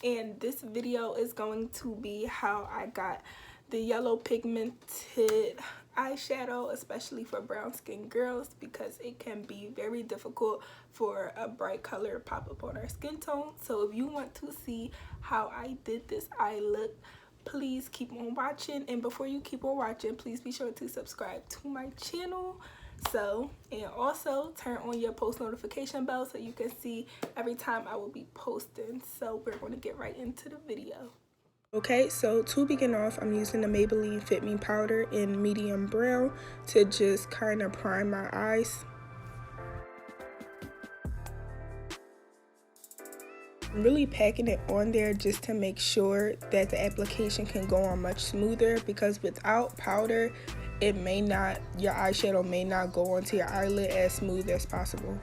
and this video is going to be how I got the yellow pigmented eyeshadow, especially for brown skin girls, because it can be very difficult for a bright color to pop up on our skin tone. So if you want to see how I did this eye look, please keep on watching. And before you keep on watching, please be sure to subscribe to my channel. And also turn on your post notification bell so you can see every time I will be posting. So we're going to get right into the video. Okay, so to begin off, I'm using the Maybelline Fit Me powder in medium brown to just kind of prime my eyes. I'm really packing it on there just to make sure that the application can go on much smoother, because without powder, your eyeshadow may not go onto your eyelid as smooth as possible.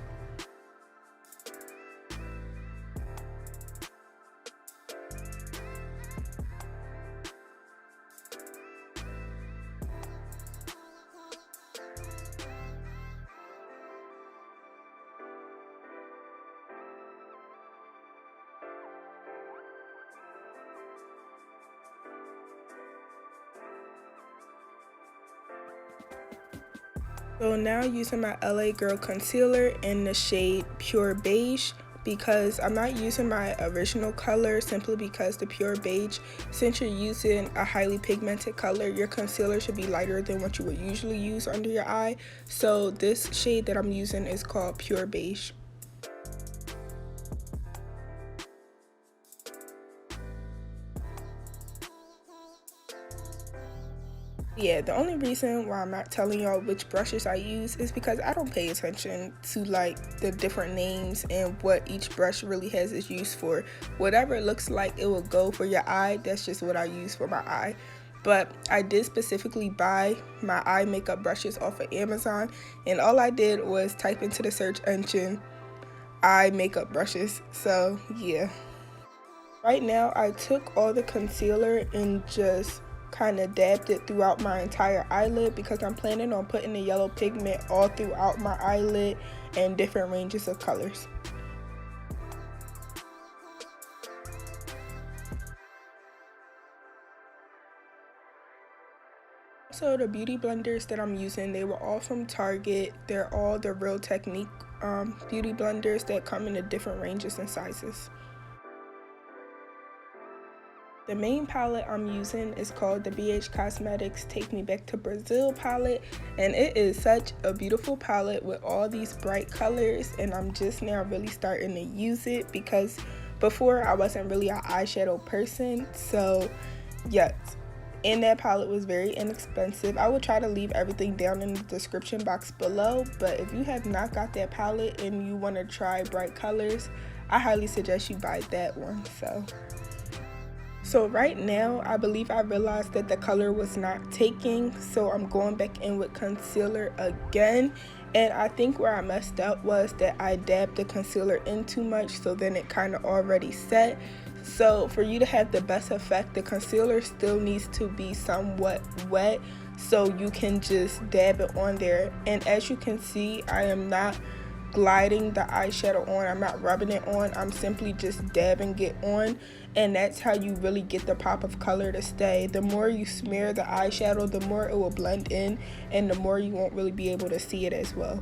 So now using my LA Girl concealer in the shade Pure Beige, because I'm not using my original color simply because the Pure Beige, since you're using a highly pigmented color, your concealer should be lighter than what you would usually use under your eye. So this shade that I'm using is called Pure Beige. Yeah, the only reason why I'm not telling y'all which brushes I use is because I don't pay attention to like the different names and what each brush really has its use for. Whatever it looks like it will go for your eye, that's just what I use for my eye. But I did specifically buy my eye makeup brushes off of Amazon, and all I did was type into the search engine eye makeup brushes. So yeah. Right now I took all the concealer and just kind of dabbed it throughout my entire eyelid, because I'm planning on putting the yellow pigment all throughout my eyelid in different ranges of colors. So the beauty blenders that I'm using, they were all from Target. They're all the Real Technique beauty blenders that come in different ranges and sizes. The main palette I'm using is called the BH Cosmetics Take Me Back to Brazil palette, and it is such a beautiful palette with all these bright colors, and I'm just now really starting to use it, because before I wasn't really an eyeshadow person. So yes, and that palette was very inexpensive. I will try to leave everything down in the description box below, but if you have not got that palette and you want to try bright colors, I highly suggest you buy that one. So right now, I believe I realized that the color was not taking, so I'm going back in with concealer again. And I think where I messed up was that I dabbed the concealer in too much, so then it kind of already set. So for you to have the best effect, the concealer still needs to be somewhat wet, so you can just dab it on there. And as you can see, I am not gliding the eyeshadow on, I'm not rubbing it on, I'm simply just dabbing it on, and that's how you really get the pop of color to stay. The more you smear the eyeshadow, the more it will blend in, and the more you won't really be able to see it as well.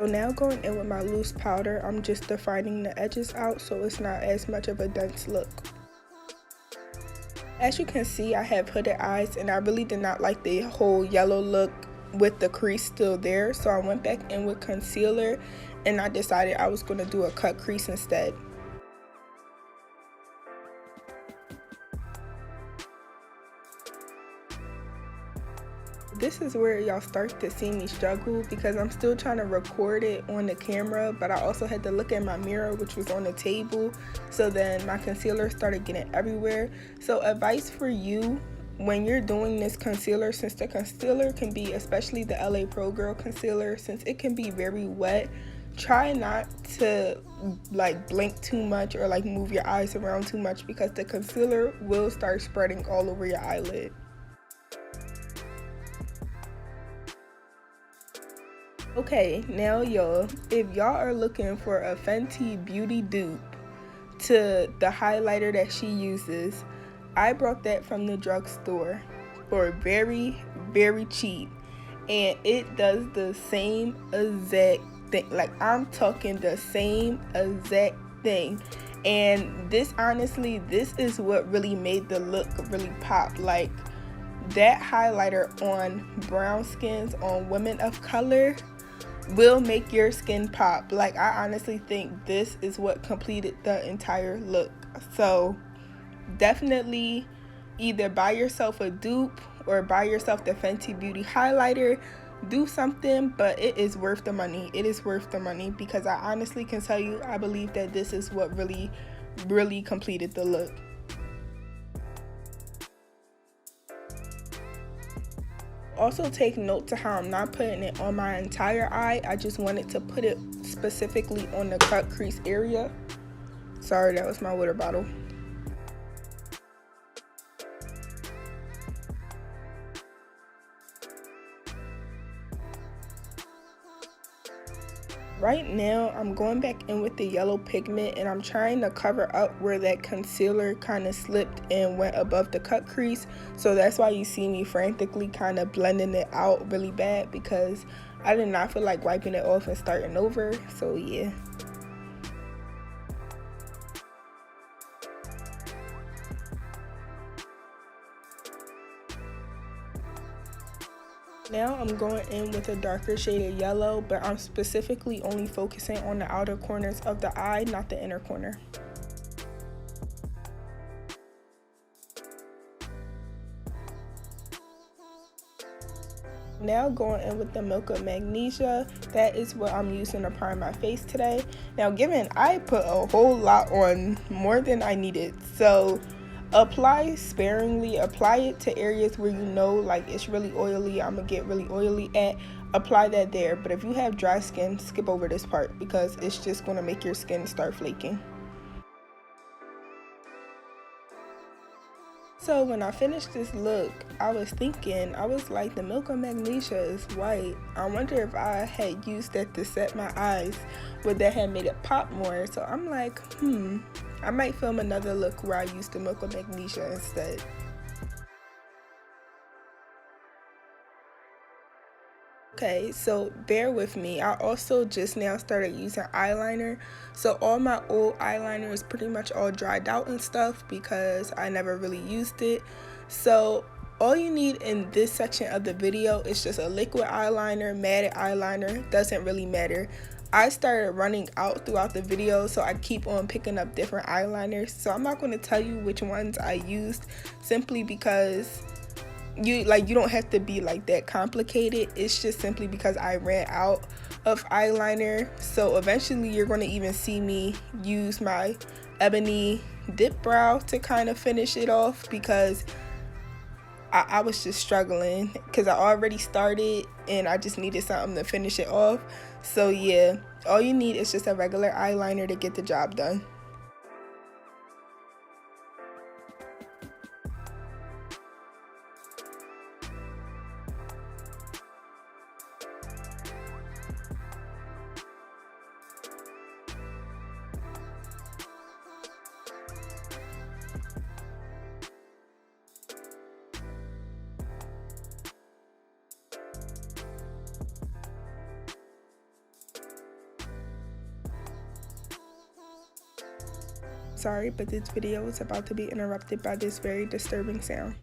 So now going in with my loose powder, I'm just defining the edges out so it's not as much of a dense look. As you can see, I have hooded eyes and I really did not like the whole yellow look with the crease still there, so I went back in with concealer and I decided I was going to do a cut crease instead. This is where y'all start to see me struggle because I'm still trying to record it on the camera, but I also had to look at my mirror, which was on the table, so then my concealer started getting everywhere. So advice for you when you're doing this concealer, since the concealer can be, especially the LA Pro Girl concealer, since it can be very wet, try not to like blink too much or like move your eyes around too much because the concealer will start spreading all over your eyelid. Okay, now y'all, if y'all are looking for a Fenty Beauty dupe to the highlighter that she uses, I brought that from the drugstore for very, very cheap. And it does the same exact thing. Like, I'm talking the same exact thing. And this, honestly, this is what really made the look really pop. Like, that highlighter on brown skins, on women of color, will make your skin pop. Like, I honestly think this is what completed the entire look. So definitely either buy yourself a dupe or buy yourself the Fenty Beauty highlighter. Do something, but it is worth the money. It is worth the money because I honestly can tell you, I believe that this is what really completed the look. Also take note to how I'm not putting it on my entire eye. I just wanted to put it specifically on the cut crease area. Sorry, that was my water bottle. Right now, I'm going back in with the yellow pigment and I'm trying to cover up where that concealer kind of slipped and went above the cut crease. So that's why you see me frantically kind of blending it out really bad because I did not feel like wiping it off and starting over. So yeah. Now I'm going in with a darker shade of yellow, but I'm specifically only focusing on the outer corners of the eye, not the inner corner. Now going in with the Milk of Magnesia, that is what I'm using to prime my face today. Now given I put a whole lot on, more than I needed, so apply sparingly. Apply it to areas where you know like it's really oily, I'm gonna get really oily at. Apply that there, but if you have dry skin, skip over this part because it's just gonna make your skin start flaking. So when I finished this look, I was thinking, I was like, the Milk of Magnesia is white. I wonder if I had used that to set my eyes, would that have made it pop more? So I'm like, I might film another look where I use the Milk of Magnesia instead. Okay, so bear with me. I also just now started using eyeliner. So all my old eyeliner is pretty much all dried out and stuff because I never really used it. So all you need in this section of the video is just a liquid eyeliner, matted eyeliner, doesn't really matter. I started running out throughout the video, so I keep on picking up different eyeliners. So I'm not going to tell you which ones I used simply because you don't have to be like that complicated. It's just simply because I ran out of eyeliner. So eventually you're going to even see me use my ebony dip brow to kind of finish it off because I was just struggling because I already started and I just needed something to finish it off. So yeah, all you need is just a regular eyeliner to get the job done. Sorry, but this video is about to be interrupted by this very disturbing sound.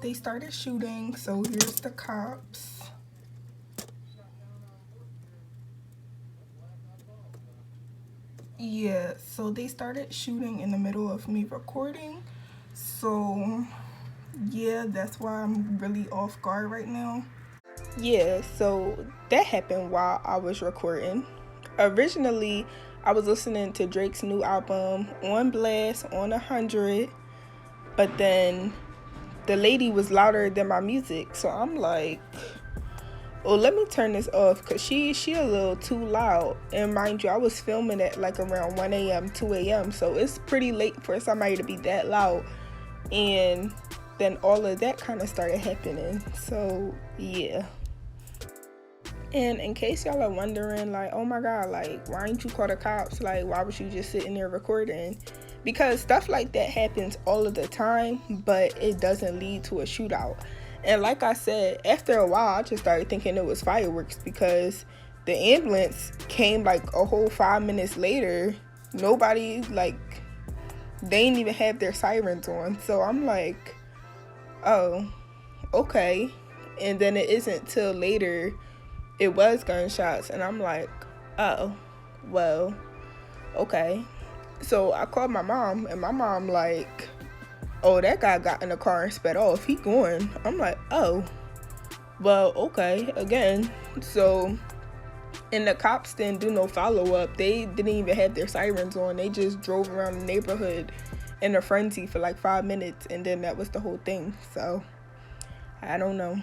They started shooting, so here's the cops. Yeah, so they started shooting in the middle of me recording. So yeah, that's why I'm really off guard right now. Yeah, so that happened while I was recording. Originally, I was listening to Drake's new album on blast on 100, but then the lady was louder than my music, so I'm like, oh, let me turn this off, because she a little too loud. And mind you, I was filming at like around 1 a.m., 2 a.m., so it's pretty late for somebody to be that loud. And then all of that kind of started happening, so yeah. And in case y'all are wondering, like, oh my god, like, why didn't you call the cops? Like, why was you just sitting there recording? Because stuff like that happens all of the time, but it doesn't lead to a shootout. And like I said, after a while, I just started thinking it was fireworks, because the ambulance came like a whole 5 minutes later. Nobody, like, they didn't even have their sirens on. So I'm like, oh, okay. And then it isn't till later it was gunshots, and I'm like, oh, well, okay. So I called my mom, and my mom like, oh, that guy got in the car and sped off, he going. I'm like, oh, well, okay, again. So, and the cops didn't do no follow-up. They didn't even have their sirens on. They just drove around the neighborhood in a frenzy for like 5 minutes, and then that was the whole thing. So I don't know.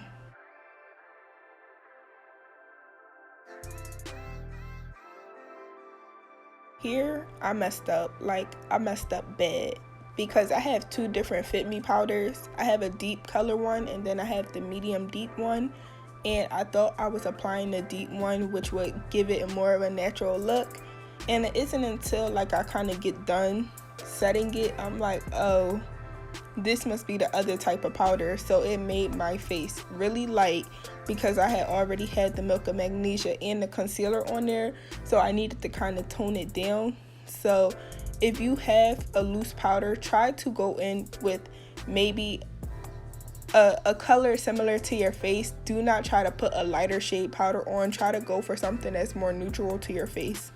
Here, I messed up. Like, I messed up bad, because I have two different Fit Me powders. I have a deep color one, and then I have the medium deep one. And I thought I was applying the deep one, which would give it more of a natural look. And it isn't until like I kind of get done setting it, I'm like, oh, this must be the other type of powder. So it made my face really light, because I had already had the Milk of Magnesia and the concealer on there, so I needed to kind of tone it down. So if you have a loose powder, try to go in with maybe a color similar to your face. Do not try to put a lighter shade powder on. Try to go for something that's more neutral to your face.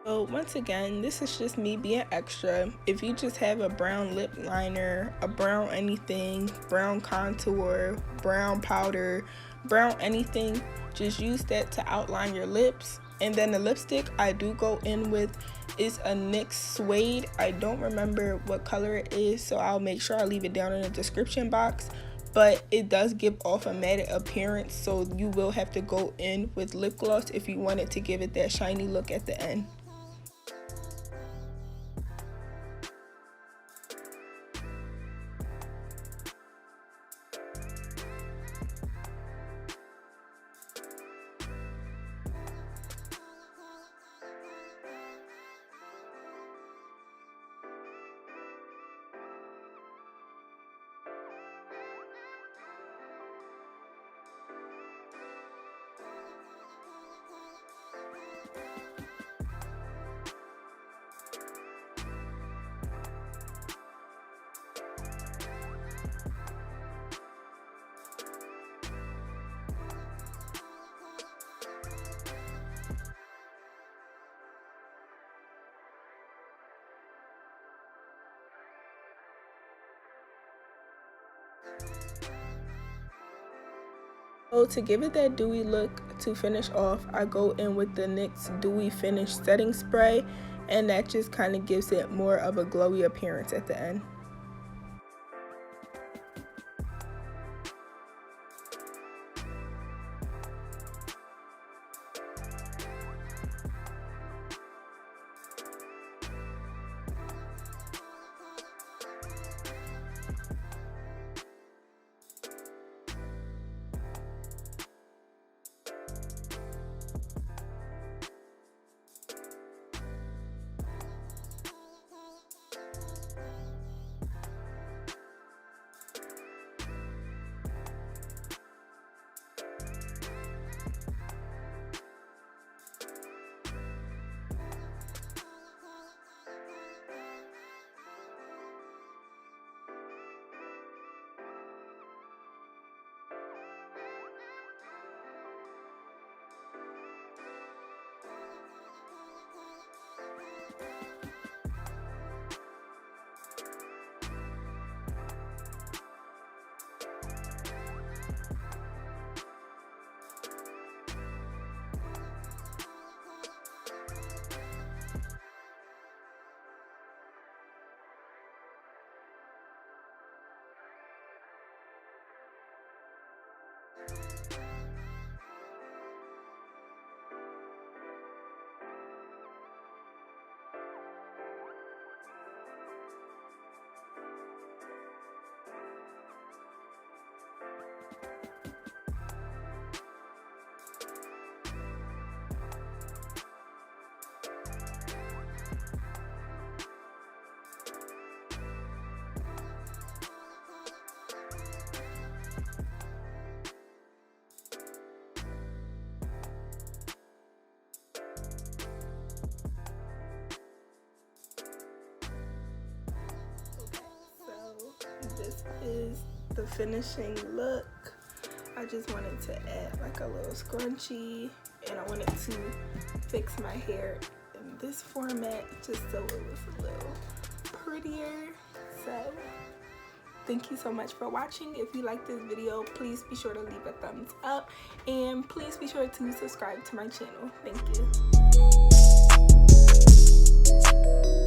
So once again, this is just me being extra. If you just have a brown lip liner, a brown anything, brown contour, brown powder, brown anything, just use that to outline your lips. And then the lipstick I do go in with is a NYX Suede. I don't remember what color it is, so I'll make sure I leave it down in the description box. But it does give off a matte appearance, so you will have to go in with lip gloss if you wanted to give it that shiny look at the end. So to give it that dewy look to finish off, I go in with the NYX Dewy Finish Setting Spray, and that just kind of gives it more of a glowy appearance at the end. This is the finishing look. I just wanted to add like a little scrunchie, and I wanted to fix my hair in this format just so it was a little prettier. So thank you so much for watching. If you like this video, please be sure to leave a thumbs up, and please be sure to subscribe to my channel. Thank you.